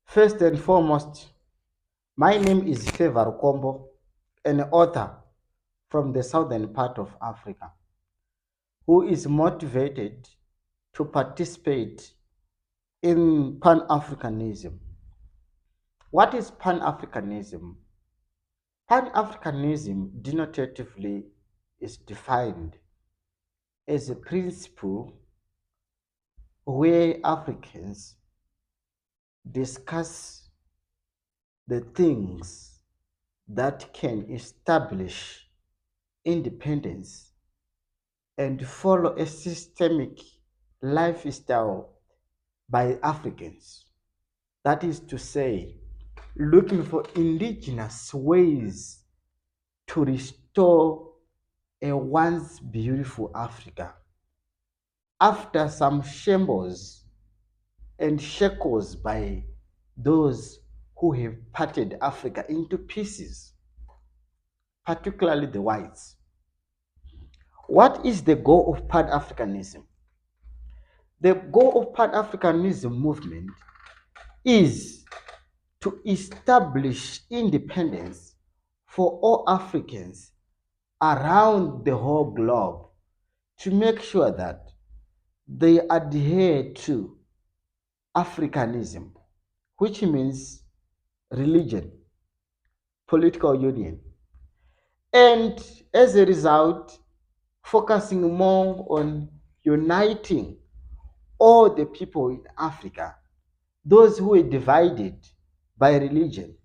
First and foremost, my name is Favour Rukombo, an author from the southern part of Africa, who is motivated to participate in Pan-Africanism. What is Pan-Africanism? Pan-Africanism denotatively is defined as a principle where Africans discuss the things that can establish independence and follow a systemic lifestyle by Africans. That is to say, looking for indigenous ways to restore a once beautiful Africa after some shambles and shackles by those who have parted Africa into pieces, particularly the whites. What is the goal of Pan-Africanism? The goal of Pan-Africanism movement is to establish independence for all Africans around the whole globe, to make sure that they adhere to Africanism, which means religion, political union, and as a result, focusing more on uniting all the people in Africa, those who are divided by religion.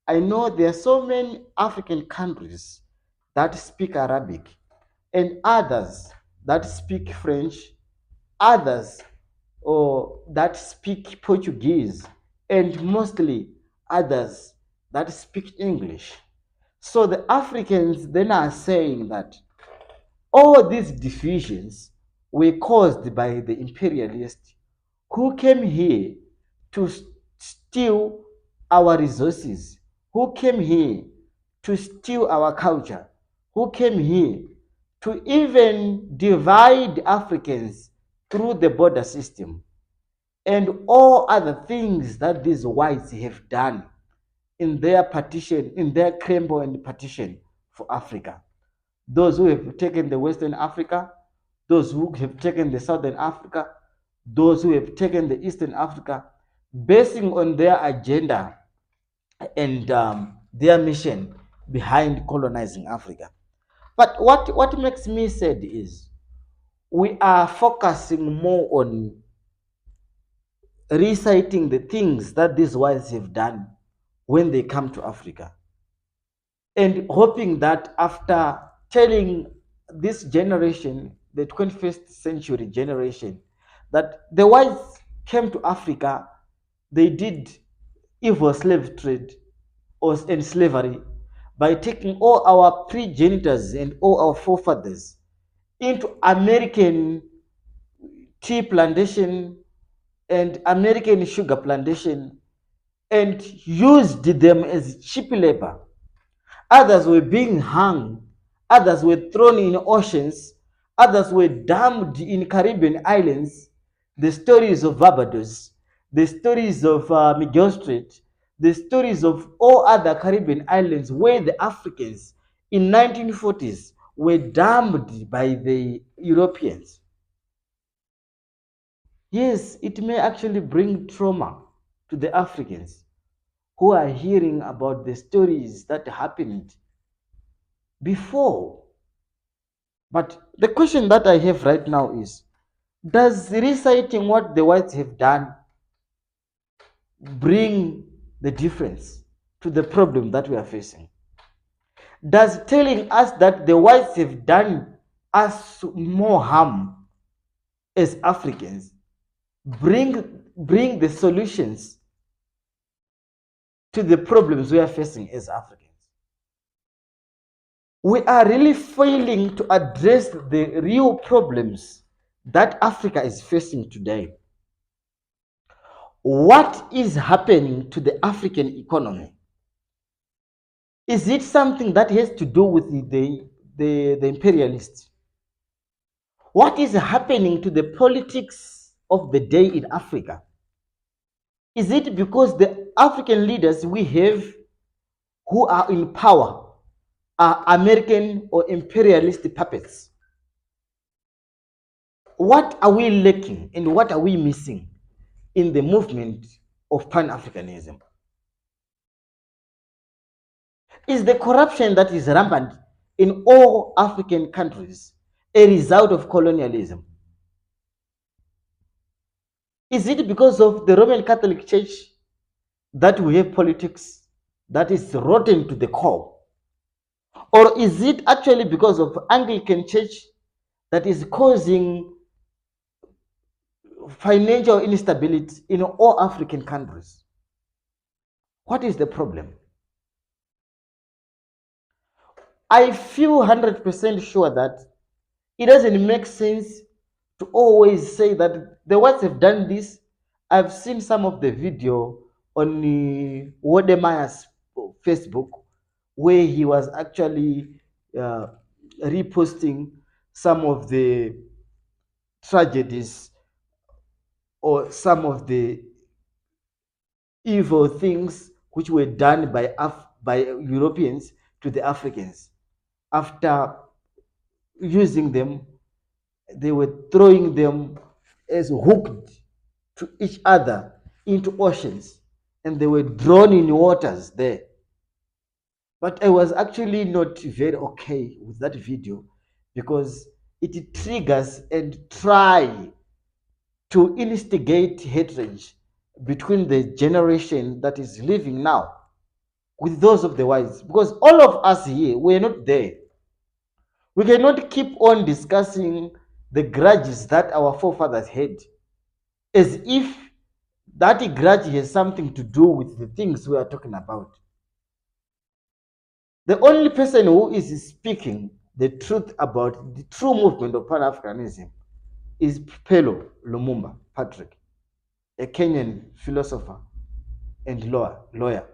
I know there are so many African countries that speak Arabic, and others that speak French, others or that speak Portuguese, and mostly others that speak English. So the Africans then are saying that all these divisions were caused by the imperialists who came here to steal our resources, who came here to steal our culture, who came here to even divide Africans through the border system, and all other things that these whites have done in their partition, in their crumble and partition for Africa. Those who have taken the Western Africa, those who have taken the Southern Africa, those who have taken the Eastern Africa, basing on their agenda and their mission behind colonizing Africa. But what makes me sad is we are focusing more on reciting the things that these whites have done when they come to Africa, and hoping that after telling this generation, the 21st century generation, that the whites came to Africa, they did evil slave trade and slavery by taking all our progenitors and all our forefathers into American tea plantation and American sugar plantation and used them as cheap labor. Others were being hung, others were thrown in oceans, others were damned in Caribbean islands. The stories of Barbados, the stories of Miguel Strait, the stories of all other Caribbean islands where the Africans in 1940s were damned by the Europeans. Yes, it may actually bring trauma to the Africans who are hearing about the stories that happened before. But the question that I have right now is, does reciting what the whites have done bring the difference to the problem that we are facing? Does telling us that the whites have done us more harm as Africans bring the solutions to the problems we are facing as Africans? We are really failing to address the real problems that Africa is facing today. What is happening to the African economy? Is it something that has to do with the imperialists? What is happening to the politics of the day in Africa? Is it because the African leaders we have who are in power are American or imperialist puppets? What are we lacking and what are we missing in the movement of Pan-Africanism? Is the corruption that is rampant in all African countries a result of colonialism? Is it because of the Roman Catholic Church that we have politics that is rotten to the core? Or is it actually because of Anglican Church that is causing financial instability in all African countries? What is the problem? I feel 100% sure that it doesn't make sense to always say that the whites have done this. I've seen some of the video on Wodemeyer's Facebook where he was actually uh, reposting some of the tragedies or some of the evil things which were done by Europeans to the Africans. After using them, they were throwing them as hooked to each other into oceans, and they were drawn in waters there. But I was actually not very okay with that video because it triggers and try to instigate hatred between the generation that is living now with those of the whites, because all of us here we're not there. We cannot keep on discussing the grudges that our forefathers had as if that grudge has something to do with the things we are talking about. The only person who is speaking the truth about the true movement of Pan-Africanism is Pelo Lumumba Patrick, a Kenyan philosopher and lawyer.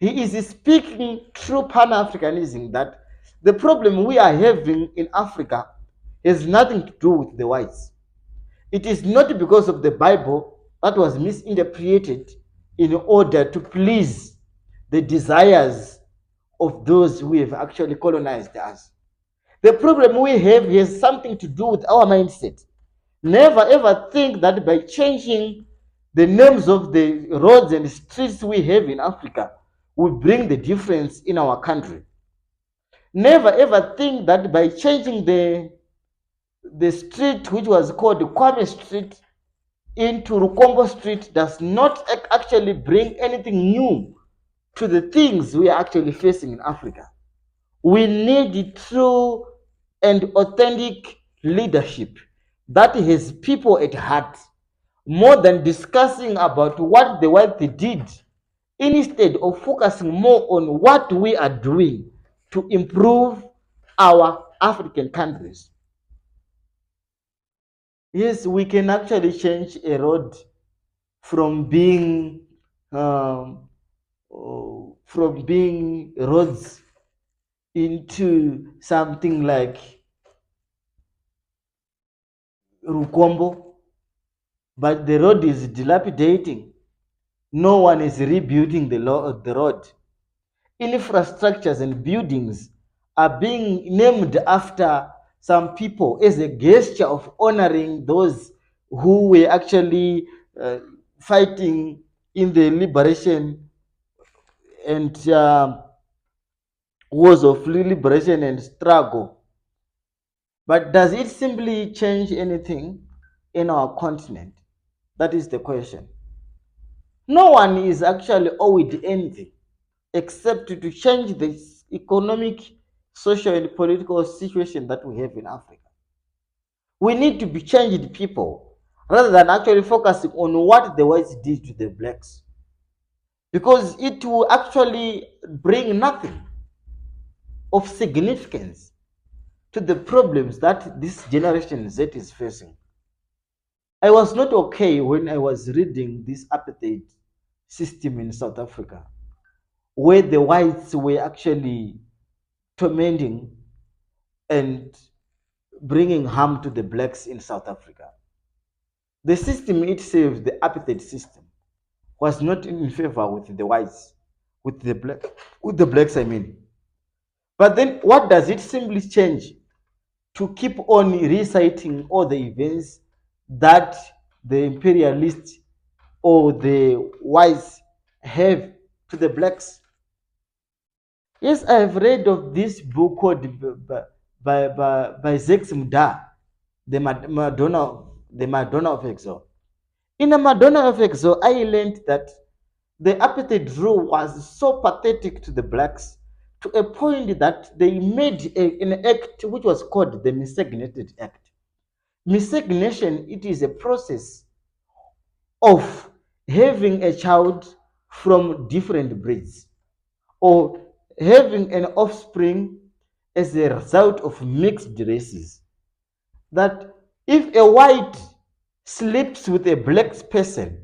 He is speaking true Pan-Africanism that the problem we are having in Africa has nothing to do with the whites. It is not because of the Bible that was misinterpreted in order to please the desires of those who have actually colonized us. The problem we have has something to do with our mindset. Never ever think that by changing the names of the roads and streets we have in Africa will bring the difference in our country. Never ever think that by changing the street which was called Kwame Street into Rukombo Street does not actually bring anything new to the things we are actually facing in Africa. We need true and authentic leadership that has people at heart more than discussing about what the white did, instead of focusing more on what we are doing to improve our African countries. Yes, we can actually change a road from being roads into something like Rukombo, but the road is dilapidating. No one is rebuilding the road. Infrastructures and buildings are being named after some people as a gesture of honoring those who were actually fighting in the liberation and wars of liberation and struggle. But does it simply change anything in our continent? That is the question. No one is actually owed anything except to change the economic, social, and political situation that we have in Africa. We need to be changed people rather than actually focusing on what the whites did to the blacks, because it will actually bring nothing of significance to the problems that this generation Z is facing. I was not okay when I was reading this apartheid system in South Africa, where the whites were actually tormenting and bringing harm to the blacks in South Africa. The system itself, the apartheid system, was not in favor with the whites, with the black, with the blacks, I mean. But then what does it simply change to keep on reciting all the events that the imperialists or the whites have to the blacks? Yes, I have read of this book called by Zex Mda, the Madonna of Exile. In the Madonna of Exile, I learned that the apartheid rule was so pathetic to the blacks to a point that they made an act which was called the Miscegenated Act. Miscegenation, it is a process of having a child from different breeds or having an offspring as a result of mixed races. That if a white sleeps with a black person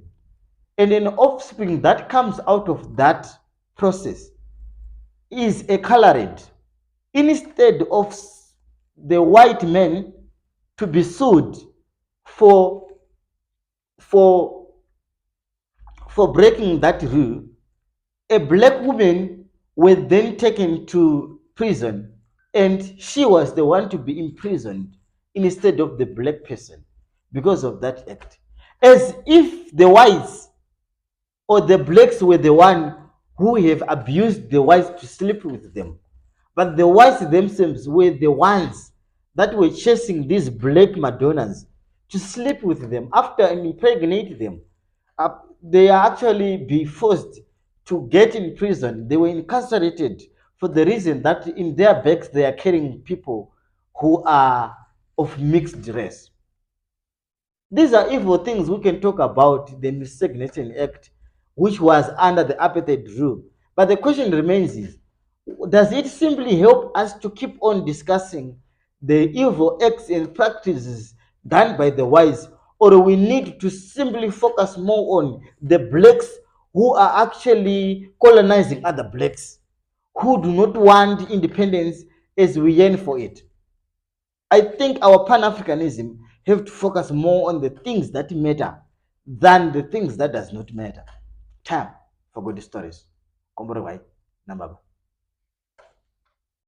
and an offspring that comes out of that process is a colored, instead of the white man to be sued for for for breaking that rule, a black woman was then taken to prison and she was the one to be imprisoned instead of the black person because of that act, as if the whites or the blacks were the one who have abused the whites to sleep with them. But the whites themselves were the ones that were chasing these black Madonnas to sleep with them after impregnate them. They are actually be forced to get in prison. They were incarcerated for the reason that in their backs they are carrying people who are of mixed race. These are evil things we can talk about the Miscegenation Act, which was under the apartheid rule. But the question remains is, does it simply help us to keep on discussing the evil acts and practices done by the whites, or do we need to simply focus more on the blacks who are actually colonizing other blacks, who do not want independence as we yearn for it? I think our Pan-Africanism have to focus more on the things that matter than the things that does not matter. Time for good stories. Kombore wai, nambaba.